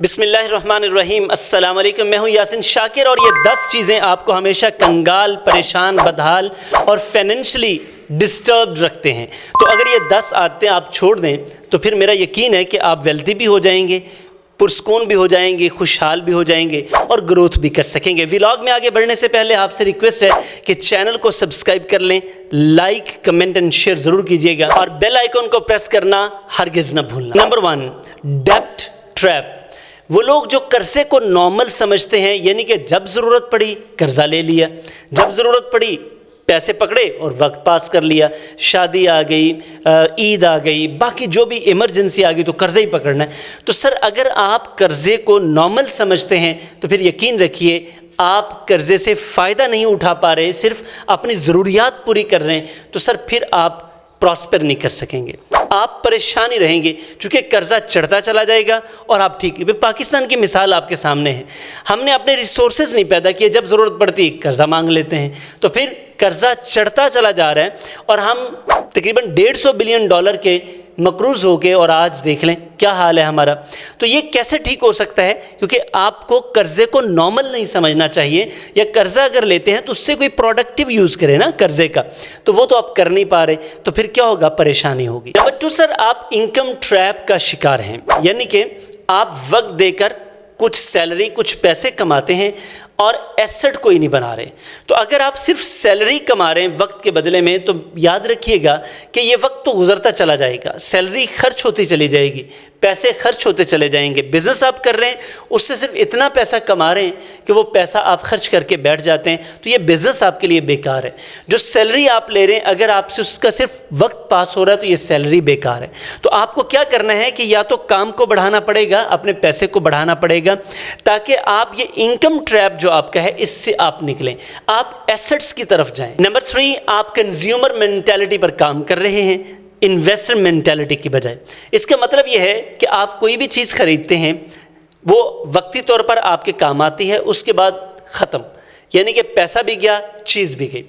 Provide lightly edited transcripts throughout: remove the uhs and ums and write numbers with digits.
بسم اللہ الرحمن الرحیم۔ السلام علیکم، میں ہوں یاسین شاکر اور یہ 10 چیزیں آپ کو ہمیشہ کنگال، پریشان، بدحال اور فائنینشلی ڈسٹربڈ رکھتے ہیں۔ تو اگر یہ 10 عادتیں آپ چھوڑ دیں تو پھر میرا یقین ہے کہ آپ ویلتھی بھی ہو جائیں گے، پرسکون بھی ہو جائیں گے، خوشحال بھی ہو جائیں گے اور گروتھ بھی کر سکیں گے۔ ولاگ میں آگے بڑھنے سے پہلے آپ سے ریکویسٹ ہے کہ چینل کو سبسکرائب کر لیں، لائک، کمنٹ اینڈ شیئر ضرور کیجیے گا اور بیل آئیکن کو پریس کرنا ہرگز نہ بھولنا۔ Number 1، debit trap. وہ لوگ جو قرضے کو نارمل سمجھتے ہیں، یعنی کہ جب ضرورت پڑی قرضہ لے لیا، جب ضرورت پڑی پیسے پکڑے اور وقت پاس کر لیا، شادی آ گئی، عید آ گئی، باقی جو بھی ایمرجنسی آ گئی تو قرضہ ہی پکڑنا ہے۔ تو سر اگر آپ قرضے کو نارمل سمجھتے ہیں تو پھر یقین رکھیے آپ قرضے سے فائدہ نہیں اٹھا پا رہے، صرف اپنی ضروریات پوری کر رہے ہیں، تو سر پھر آپ پراسپر نہیں کر سکیں گے، آپ پریشانی رہیں گے، چونکہ قرضہ چڑھتا چلا جائے گا اور آپ ٹھیک نہیں۔ پاکستان کی مثال آپ کے سامنے ہے، ہم نے اپنے ریسورسز نہیں پیدا کیے، جب ضرورت پڑتی ہے قرضہ مانگ لیتے ہیں، تو پھر قرضہ چڑھتا چلا جا رہا ہے اور ہم تقریباً $150 بلین کے مقروض ہو کے، اور آج دیکھ لیں کیا حال ہے ہمارا۔ تو یہ کیسے ٹھیک ہو سکتا ہے؟ کیونکہ آپ کو قرضے کو نارمل نہیں سمجھنا چاہیے، یا قرضہ اگر لیتے ہیں تو اس سے کوئی پروڈکٹیو یوز کریں نا قرضے کا، تو وہ تو آپ کر نہیں پا رہے، تو پھر کیا ہوگا؟ پریشانی ہوگی۔ نمبر 2 سر، آپ انکم ٹریپ کا شکار ہیں، یعنی کہ آپ وقت دے کر کچھ سیلری، کچھ پیسے کماتے ہیں اور ایسٹ کوئی نہیں بنا رہے۔ تو اگر آپ صرف سیلری کما رہے ہیں وقت کے بدلے میں، تو یاد رکھیے گا کہ یہ وقت تو گزرتا چلا جائے گا، سیلری خرچ ہوتی چلی جائے گی، پیسے خرچ ہوتے چلے جائیں گے۔ بزنس آپ کر رہے ہیں، اس سے صرف اتنا پیسہ کما رہے ہیں کہ وہ پیسہ آپ خرچ کر کے بیٹھ جاتے ہیں، تو یہ بزنس آپ کے لیے بیکار ہے۔ جو سیلری آپ لے رہے ہیں، اگر آپ سے اس کا صرف وقت پاس ہو رہا ہے تو یہ سیلری بیکار ہے۔ تو آپ کو کیا کرنا ہے کہ یا تو کام کو بڑھانا پڑے گا، اپنے پیسے کو بڑھانا پڑے گا، تاکہ آپ یہ انکم ٹریپ جو آپ کا ہے اس سے آپ نکلیں، آپ ایسٹس کی طرف جائیں۔ نمبر 3، آپ کنزیومر مینٹیلٹی پر کام کر رہے ہیں، انویسٹر مینٹیلٹی کی بجائے۔ اس کا مطلب یہ ہے کہ آپ کوئی بھی چیز خریدتے ہیں، وہ وقتی طور پر آپ کے کام آتی ہے، اس کے بعد ختم، یعنی کہ پیسہ بھی گیا، چیز بھی گئی۔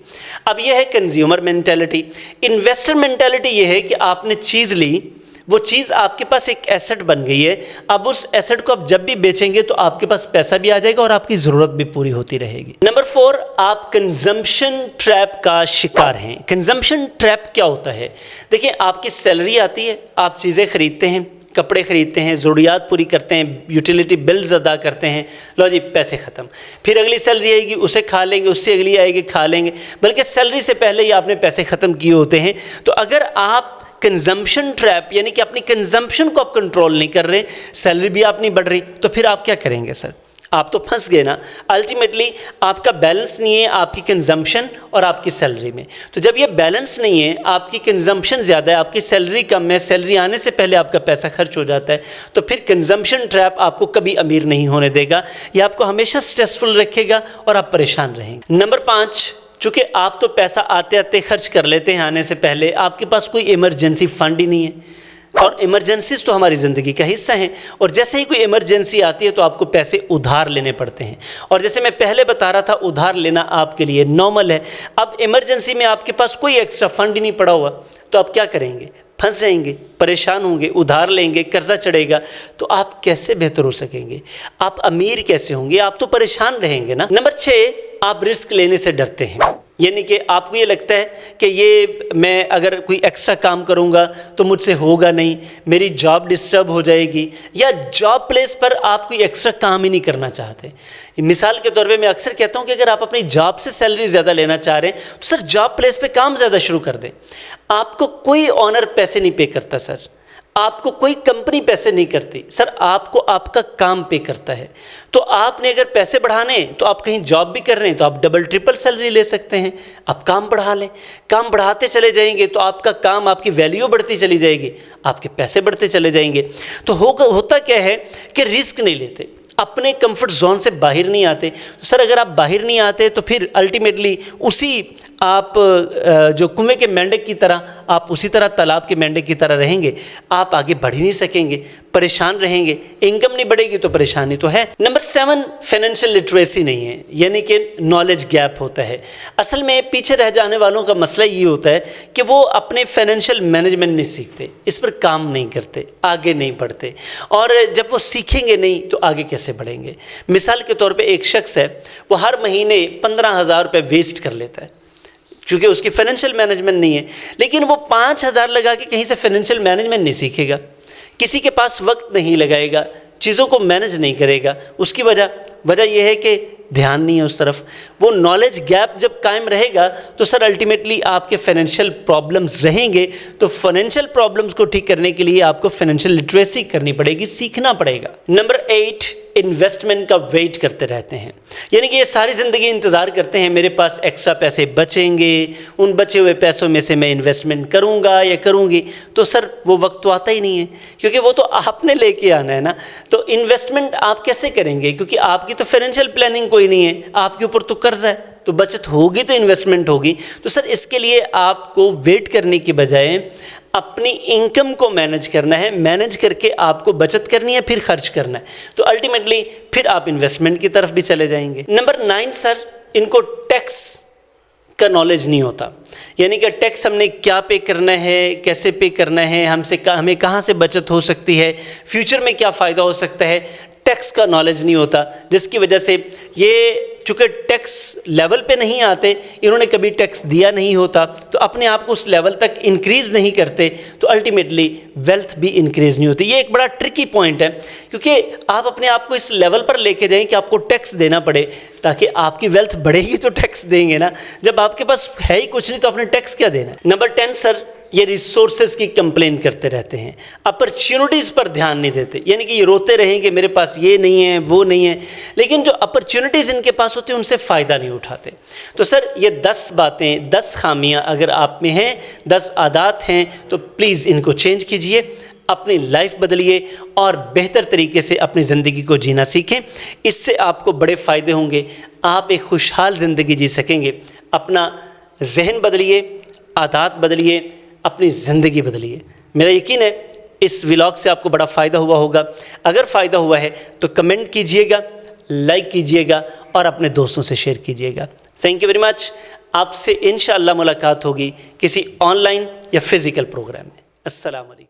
اب یہ ہے کنزیومر مینٹیلٹی۔ انویسٹر مینٹیلٹی یہ ہے کہ آپ نے چیز لی، وہ چیز آپ کے پاس ایک ایسٹ بن گئی ہے، اب اس ایسٹ کو آپ جب بھی بیچیں گے تو آپ کے پاس پیسہ بھی آ جائے گا اور آپ کی ضرورت بھی پوری ہوتی رہے گی۔ نمبر 4، آپ کنزمپشن ٹریپ کا شکار ہیں۔ کنزمپشن ٹریپ کیا ہوتا ہے؟ دیکھیں، آپ کی سیلری آتی ہے، آپ چیزیں خریدتے ہیں، کپڑے خریدتے ہیں، ضروریات پوری کرتے ہیں، یوٹیلیٹی بلز ادا کرتے ہیں، لو جی پیسے ختم، پھر اگلی سیلری آئے گی اسے کھا لیں گے، اس سے اگلی آئے گی کھا لیں گے، بلکہ سیلری سے پہلے ہی آپ نے پیسے ختم کیے ہوتے ہیں۔ تو اگر آپ کنزمپشن ٹریپ، یعنی کہ اپنی کنزمپشن کو آپ کنٹرول نہیں کر رہے، سیلری بھی آپ نہیں بڑھ رہی، تو پھر آپ کیا کریں گے سر؟ آپ تو پھنس گئے نا۔ الٹیمیٹلی آپ کا بیلنس نہیں ہے آپ کی کنزمپشن اور آپ کی سیلری میں۔ تو جب یہ بیلنس نہیں ہے، آپ کی کنزمپشن زیادہ ہے، آپ کی سیلری کم ہے، سیلری آنے سے پہلے آپ کا پیسہ خرچ ہو جاتا ہے، تو پھر کنزمپشن ٹریپ آپ کو کبھی امیر نہیں ہونے دے گا، یہ آپ کو ہمیشہ سٹریسفل رکھے گا اور آپ پریشان رہیں گے۔ نمبر 5، چونکہ آپ تو پیسہ آتے آتے خرچ کر لیتے ہیں آنے سے پہلے، آپ کے پاس کوئی ایمرجنسی فنڈ ہی نہیں ہے، اور ایمرجنسیز تو ہماری زندگی کا حصہ ہیں، اور جیسے ہی کوئی ایمرجنسی آتی ہے تو آپ کو پیسے ادھار لینے پڑتے ہیں، اور جیسے میں پہلے بتا رہا تھا ادھار لینا آپ کے لیے نارمل ہے۔ اب ایمرجنسی میں آپ کے پاس کوئی ایکسٹرا فنڈ ہی نہیں پڑا ہوا، تو آپ کیا کریں گے؟ پھنس جائیں گے، پریشان ہوں گے، ادھار لیں گے، قرضہ چڑھے گا، تو آپ کیسے بہتر ہو سکیں گے؟ آپ امیر کیسے ہوں گے؟ آپ تو پریشان رہیں گے نا۔ نمبر 6، آپ رسک لینے سے ڈرتے ہیں، یعنی کہ آپ کو یہ لگتا ہے کہ یہ میں اگر کوئی ایکسٹرا کام کروں گا تو مجھ سے ہوگا نہیں، میری جاب ڈسٹرب ہو جائے گی، یا جاب پلیس پر آپ کوئی ایکسٹرا کام ہی نہیں کرنا چاہتے۔ مثال کے طور پہ میں اکثر کہتا ہوں کہ اگر آپ اپنی جاب سے سیلری زیادہ لینا چاہ رہے ہیں تو سر جاب پلیس پہ کام زیادہ شروع کر دیں۔ آپ کو کوئی آنر پیسے نہیں پے کرتا سر، آپ کو کوئی کمپنی پیسے نہیں کرتی سر، آپ کو آپ کا کام پے کرتا ہے۔ تو آپ نے اگر پیسے بڑھانے ہیں تو آپ کہیں جاب بھی کر رہے ہیں تو آپ ڈبل ٹرپل سیلری لے سکتے ہیں، آپ کام بڑھا لیں، کام بڑھاتے چلے جائیں گے تو آپ کا کام، آپ کی ویلیو بڑھتی چلی جائے گی، آپ کے پیسے بڑھتے چلے جائیں گے۔ تو ہوتا کیا ہے کہ رسک نہیں لیتے، اپنے کمفرٹ زون سے باہر نہیں آتے۔ تو سر اگر آپ باہر نہیں آتے تو پھر الٹیمیٹلی اسی آپ جو کنویں کے مینڈک کی طرح آپ اسی طرح تالاب کے مینڈک کی طرح رہیں گے، آپ آگے بڑھ ہی نہیں سکیں گے، پریشان رہیں گے، انکم نہیں بڑھے گی تو پریشانی تو ہے۔ نمبر 7 فائنینشیل لٹریسی نہیں ہے، یعنی کہ نالج گیپ ہوتا ہے۔ اصل میں پیچھے رہ جانے والوں کا مسئلہ یہ ہوتا ہے کہ وہ اپنے فائنینشیل مینجمنٹ نہیں سیکھتے، اس پر کام نہیں کرتے، آگے نہیں بڑھتے، اور جب وہ سیکھیں گے نہیں تو آگے کیسے بڑھیں گے؟ مثال کے طور پہ ایک شخص ہے، وہ ہر مہینے 15,000 روپے ویسٹ کر لیتا ہے چونکہ اس کی فائنینشیل مینجمنٹ نہیں ہے، لیکن وہ 5,000 لگا کے کہیں سے فائنینشیل مینجمنٹ نہیں سیکھے گا، کسی کے پاس وقت نہیں لگائے گا، چیزوں کو مینج نہیں کرے گا۔ اس کی وجہ یہ ہے کہ دھیان نہیں ہے اس طرف۔ وہ نالج گیپ جب قائم رہے گا تو سر الٹیمیٹلی آپ کے فائنینشیل پرابلمز رہیں گے، تو فائنینشیل پرابلمز کو ٹھیک کرنے کے لیے آپ کو فائنینشیل لٹریسی کرنی پڑے گی، سیکھنا پڑے گا۔ نمبر 8 انویسٹمنٹ کا ویٹ کرتے رہتے ہیں، یعنی کہ یہ ساری زندگی انتظار کرتے ہیں میرے پاس ایکسٹرا پیسے بچیں گے، ان بچے ہوئے پیسوں میں سے میں انویسٹمنٹ کروں گا یا کروں گی، تو سر وہ وقت تو آتا ہی نہیں ہے، کیونکہ وہ تو آپ نے لے کے آنا ہے نا۔ تو انویسٹمنٹ آپ کیسے کریں گے؟ کیونکہ آپ کی تو فائنینشیل پلاننگ کوئی نہیں ہے، آپ کے اوپر تو قرض ہے، تو بچت ہوگی تو انویسٹمنٹ ہوگی۔ تو سر اس کے لیے آپ کو ویٹ کرنے کی بجائے اپنی انکم کو مینج کرنا ہے، مینج کر کے آپ کو بچت کرنی ہے، پھر خرچ کرنا ہے، تو الٹیمیٹلی پھر آپ انویسٹمنٹ کی طرف بھی چلے جائیں گے۔ نمبر 9 سر ان کو ٹیکس کا نالج نہیں ہوتا، یعنی کہ ٹیکس ہم نے کیا پے کرنا ہے، کیسے پے کرنا ہے، ہمیں کہاں سے بچت ہو سکتی ہے، فیوچر میں کیا فائدہ ہو سکتا ہے، ٹیکس کا نالج نہیں ہوتا، جس کی وجہ سے یہ چونکہ ٹیکس لیول پہ نہیں آتے، انہوں نے کبھی ٹیکس دیا نہیں ہوتا، تو اپنے آپ کو اس لیول تک انکریز نہیں کرتے، تو الٹیمیٹلی ویلتھ بھی انکریز نہیں ہوتی۔ یہ ایک بڑا ٹرکی پوائنٹ ہے، کیونکہ آپ اپنے آپ کو اس لیول پر لے کے جائیں کہ آپ کو ٹیکس دینا پڑے، تاکہ آپ کی ویلتھ بڑھے گی تو ٹیکس دیں گے نا، جب آپ کے پاس ہے ہی کچھ نہیں تو آپ نے ٹیکس کیا دینا ہے۔ نمبر 10 سر یہ ریسورسز کی کمپلین کرتے رہتے ہیں، اپرچونٹیز پر دھیان نہیں دیتے، یعنی کہ یہ روتے رہیں کہ میرے پاس یہ نہیں ہے وہ نہیں ہے، لیکن جو اپرچونٹیز ان کے پاس ہوتی ہیں ان سے فائدہ نہیں اٹھاتے۔ تو سر یہ 10 باتیں، 10 خامیاں اگر آپ میں ہیں، 10 عادات ہیں، تو پلیز ان کو چینج کیجئے، اپنی لائف بدلیے اور بہتر طریقے سے اپنی زندگی کو جینا سیکھیں۔ اس سے آپ کو بڑے فائدے ہوں گے، آپ ایک خوشحال زندگی جی سکیں گے۔ اپنا ذہن بدلیے، عادات بدلیے، اپنی زندگی بدلیے۔ میرا یقین ہے اس ولاگ سے آپ کو بڑا فائدہ ہوا ہوگا۔ اگر فائدہ ہوا ہے تو کمنٹ کیجئے گا، لائک کیجئے گا اور اپنے دوستوں سے شیئر کیجئے گا۔ Thank you very much. آپ سے انشاءاللہ ملاقات ہوگی کسی آن لائن یا فزیکل پروگرام میں۔ السلام علیکم۔